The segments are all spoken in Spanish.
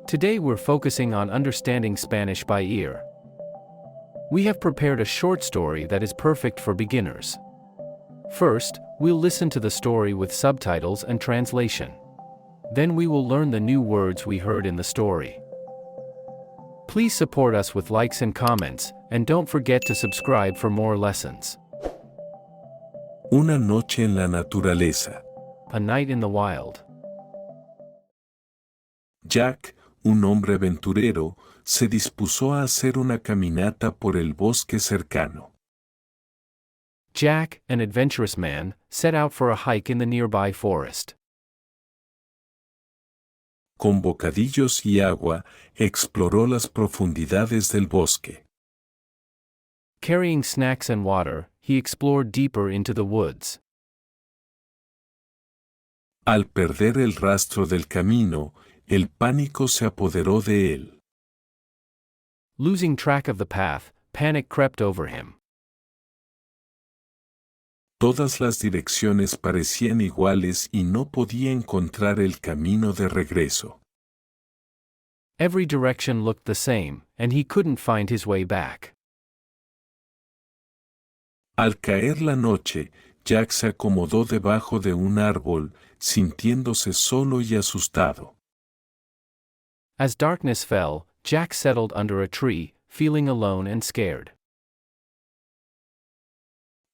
Today we're focusing on understanding Spanish by ear. We have prepared a short story that is perfect for beginners. First, we'll listen to the story with subtitles and translation. Then we will learn the new words we heard in the story. Please support us with likes and comments, and don't forget to subscribe for more lessons. Una noche en la naturaleza. A night in the wild. Jack, un hombre aventurero, se dispuso a hacer una caminata por el bosque cercano. Jack, an adventurous man, set out for a hike in the nearby forest. Con bocadillos y agua, exploró las profundidades del bosque. Carrying snacks and water, he explored deeper into the woods. Al perder el rastro del camino, el pánico se apoderó de él. Losing track of the path, panic crept over him. Todas las direcciones parecían iguales y no podía encontrar el camino de regreso. Every direction looked the same, and he couldn't find his way back. Al caer la noche, Jack se acomodó debajo de un árbol, sintiéndose solo y asustado. As darkness fell, Jack settled under a tree, feeling alone and scared.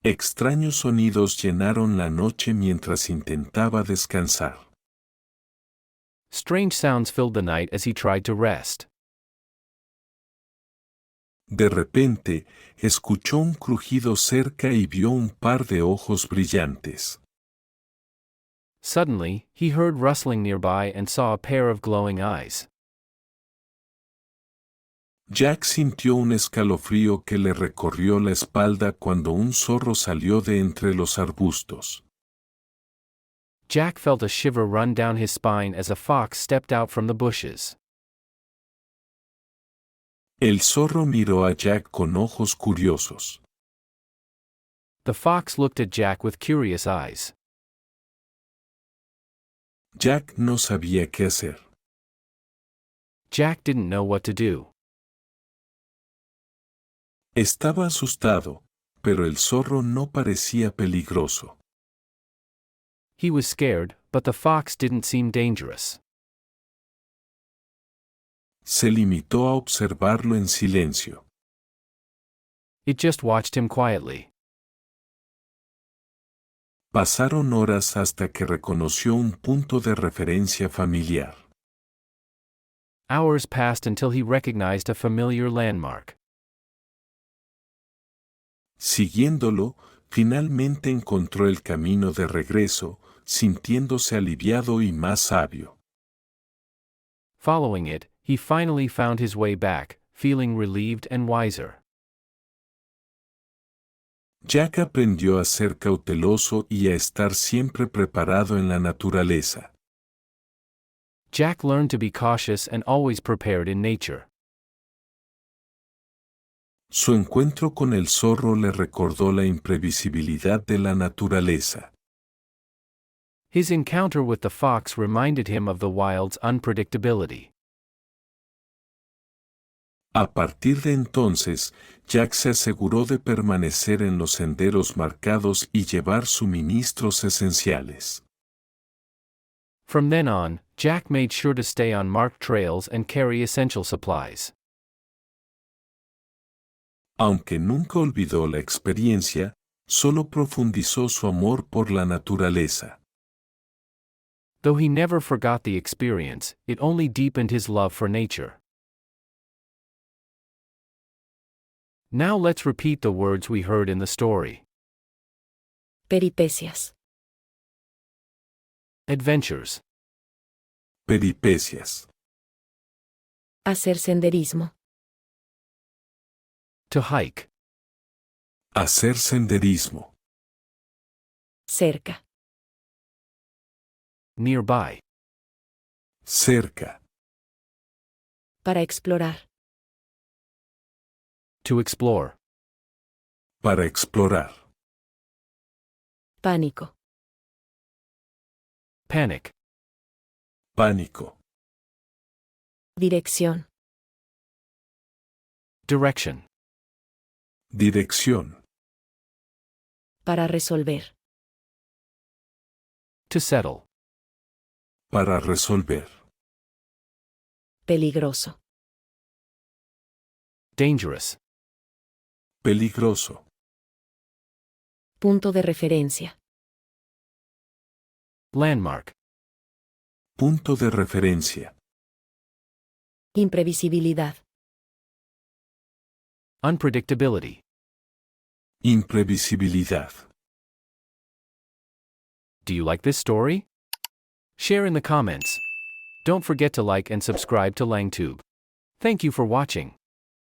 Extraños sonidos llenaron la noche mientras intentaba descansar. Strange sounds filled the night as he tried to rest. De repente, escuchó un crujido cerca y vio un par de ojos brillantes. Suddenly, he heard rustling nearby and saw a pair of glowing eyes. Jack sintió un escalofrío que le recorrió la espalda cuando un zorro salió de entre los arbustos. Jack felt a shiver run down his spine as a fox stepped out from the bushes. El zorro miró a Jack con ojos curiosos. The fox looked at Jack with curious eyes. Jack no sabía qué hacer. Jack didn't know what to do. Estaba asustado, pero el zorro no parecía peligroso. He was scared, but the fox didn't seem dangerous. Se limitó a observarlo en silencio. It just watched him quietly. Pasaron horas hasta que reconoció un punto de referencia familiar. Hours passed until he recognized a familiar landmark. Siguiéndolo, finalmente encontró el camino de regreso, sintiéndose aliviado y más sabio. Following it, he finally found his way back, feeling relieved and wiser. Jack aprendió a ser cauteloso y a estar siempre preparado en la naturaleza. Jack learned to be cautious and always prepared in nature. Su encuentro con el zorro le recordó la imprevisibilidad de la naturaleza. His encounter with the fox reminded him of the wild's unpredictability. A partir de entonces, Jack se aseguró de permanecer en los senderos marcados y llevar suministros esenciales. From then on, Jack made sure to stay on marked trails and carry essential supplies. Aunque nunca olvidó la experiencia, solo profundizó su amor por la naturaleza. Though he never forgot the experience, it only deepened his love for nature. Now let's repeat the words we heard in the story. Peripecias. Adventures. Peripecias. Hacer senderismo. To hike. Hacer senderismo. Cerca. Nearby. Cerca. Para explorar. To explore. Para explorar. Pánico. Panic. Pánico. Dirección. Direction. Dirección. Para resolver. To settle. Para resolver. Peligroso. Dangerous. Peligroso. Punto de referencia. Landmark. Punto de referencia. Imprevisibilidad. Unpredictability. Imprevisibilidad. Do you like this story? Share in the comments. Don't forget to like and subscribe to LangTube. Thank you for watching.